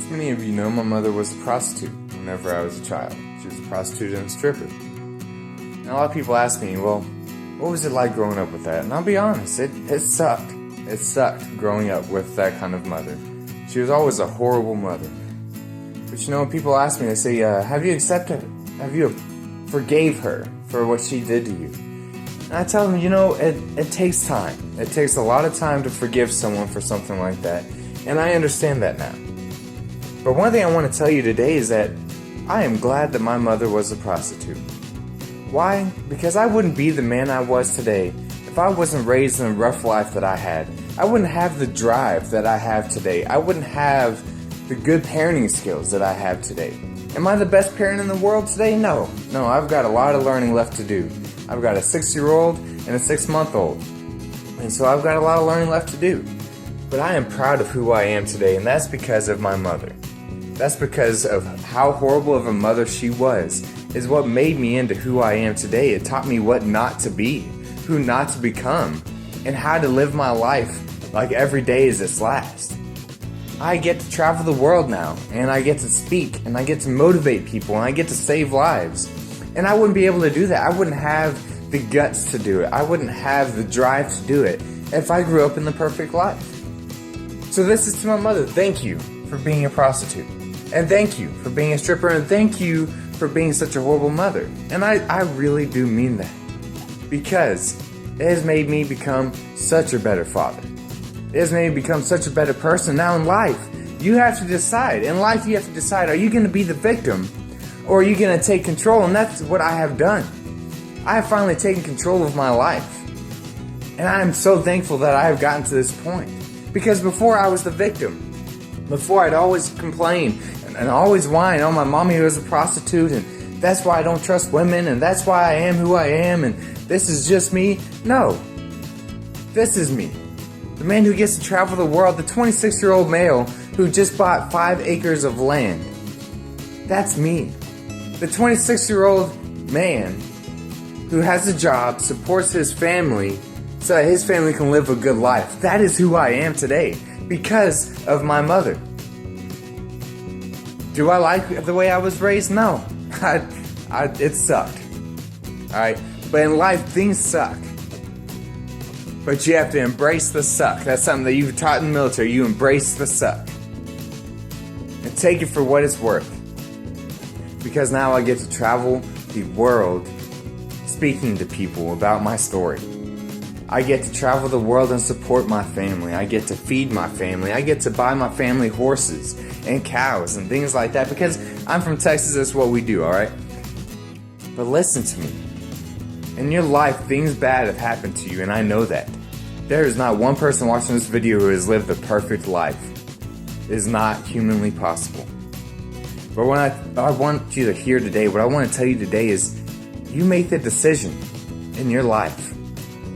Many of you know my mother was a prostitute whenever I was a child. She was a prostitute and a stripper. And a lot of people ask me, well, what was it like growing up with that? And I'll be honest, it sucked. It sucked growing up with that kind of mother. She was always a horrible mother. But you know, when people ask me, they say, have you accepted it? Have you forgave her for what she did to you? And I tell them, you know, it takes time. It takes a lot of time to forgive someone for something like that. And I understand that now. But one thing I want to tell you today is that I am glad that my mother was a prostitute. Why? Because I wouldn't be the man I was today if I wasn't raised in the rough life that I had. I wouldn't have the drive that I have today. I wouldn't have the good parenting skills that I have today. Am I the best parent in the world today? No. No, I've got a lot of learning left to do. I've got a 6-year-old and a 6-month-old. And so I've got a lot of learning left to do. But I am proud of who I am today, and that's because of my mother. That's because of how horrible of a mother she was, is what made me into who I am today. It taught me what not to be, who not to become, and how to live my life like every day is its last. I get to travel the world now, and I get to speak, and I get to motivate people, and I get to save lives. And I wouldn't be able to do that. I wouldn't have the guts to do it. I wouldn't have the drive to do it if I grew up in the perfect life. So this is to my mother. Thank you for being a prostitute. And thank you for being a stripper, and thank you for being such a horrible mother. And I really do mean that. Because it has made me become such a better father. It has made me become such a better person. Now in life, you have to decide. In life, you have to decide, are you going to be the victim, or are you going to take control? And that's what I have done. I have finally taken control of my life. And I am so thankful that I have gotten to this point. Because before I was the victim. Before I'd always complain and always whine, oh, my mommy was a prostitute, and that's why I don't trust women, and that's why I am who I am, and this is just me. No. This is me. The man who gets to travel the world, the 26-year-old male who just bought 5 acres of land. That's me. The 26-year-old man who has a job, supports his family, so that his family can live a good life. That is who I am today. Because of my mother. Do I like the way I was raised? No. It sucked. Alright? But in life, things suck. But you have to embrace the suck. That's something that you've taught in the military. You embrace the suck. And take it for what it's worth. Because now I get to travel the world speaking to people about my story. I get to travel the world and support my family. I get to feed my family. I get to buy my family horses and cows and things like that because I'm from Texas. That's what we do, alright? But listen to me. In your life, things bad have happened to you, and I know that. There is not one person watching this video who has lived the perfect life. It is not humanly possible. But what I want you to hear today, what I want to tell you today is you make the decision in your life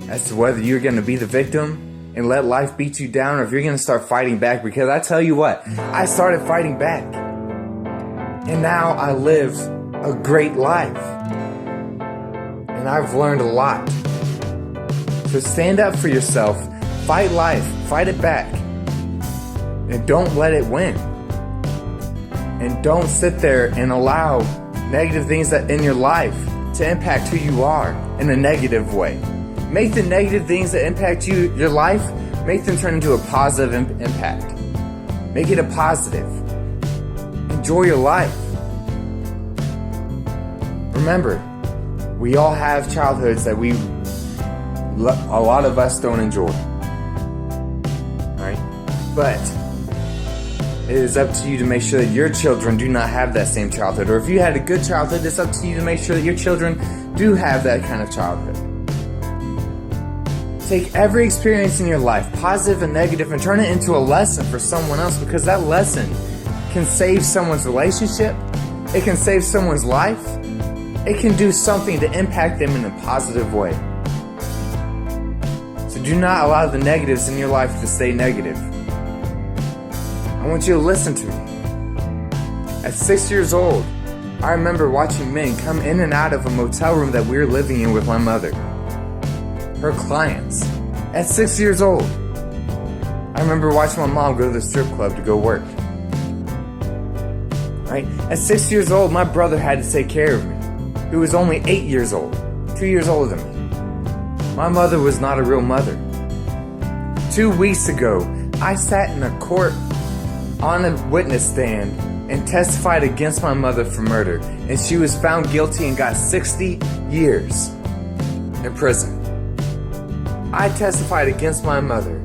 as to whether you're going to be the victim and let life beat you down, or if you're going to start fighting back. Because I tell you what, I started fighting back. And now I live a great life. And I've learned a lot. So stand up for yourself, fight life, fight it back. And don't let it win. And don't sit there and allow negative things that in your life to impact who you are in a negative way. Make the negative things that impact your life, make them turn into a positive impact. Make it a positive. Enjoy your life. Remember, we all have childhoods that a lot of us don't enjoy. Alright? But it is up to you to make sure that your children do not have that same childhood. Or if you had a good childhood, it's up to you to make sure that your children do have that kind of childhood. Take every experience in your life, positive and negative, and turn it into a lesson for someone else, because that lesson can save someone's relationship. It can save someone's life. It can do something to impact them in a positive way. So do not allow the negatives in your life to stay negative. I want you to listen to me. At 6 years old, I remember watching men come in and out of a motel room that we were living in with my mother. Her clients. At 6 years old. I remember watching my mom go to the strip club to go work. Right? At 6 years old, my brother had to take care of me, who was only 8 years old, 2 years older than me. My mother was not a real mother. 2 weeks ago, I sat in a court on a witness stand and testified against my mother for murder, and she was found guilty and got 60 years in prison. I testified against my mother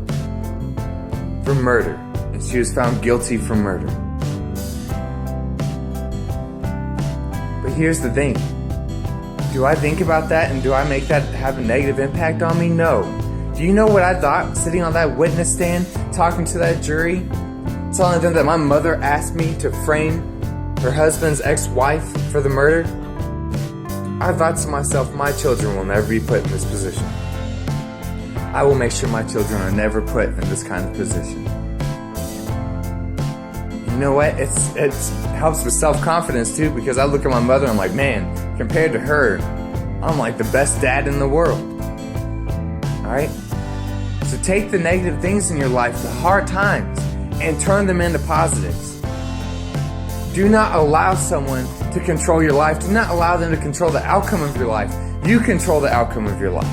for murder, and she was found guilty for murder. But here's the thing. Do I think about that and do I make that have a negative impact on me? No. Do you know what I thought sitting on that witness stand, talking to that jury, telling them that my mother asked me to frame her husband's ex-wife for the murder? I thought to myself, my children will never be put in this position. I will make sure my children are never put in this kind of position. You know what? It helps with self-confidence too, because I look at my mother and I'm like, man, compared to her, I'm like the best dad in the world. Alright? So take the negative things in your life, the hard times, and turn them into positives. Do not allow someone to control your life. Do not allow them to control the outcome of your life. You control the outcome of your life.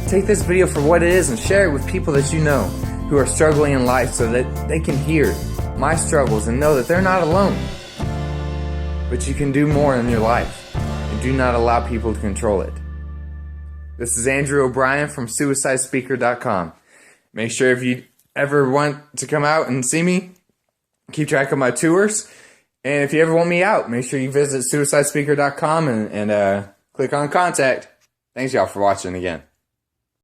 Take this video for what it is and share it with people that you know who are struggling in life so that they can hear my struggles and know that they're not alone. But you can do more in your life, and do not allow people to control it. This is Andrew O'Brien from SuicideSpeaker.com. Make sure if you ever want to come out and see me, keep track of my tours. And if you ever want me out, make sure you visit SuicideSpeaker.com and click on contact. Thanks y'all for watching again.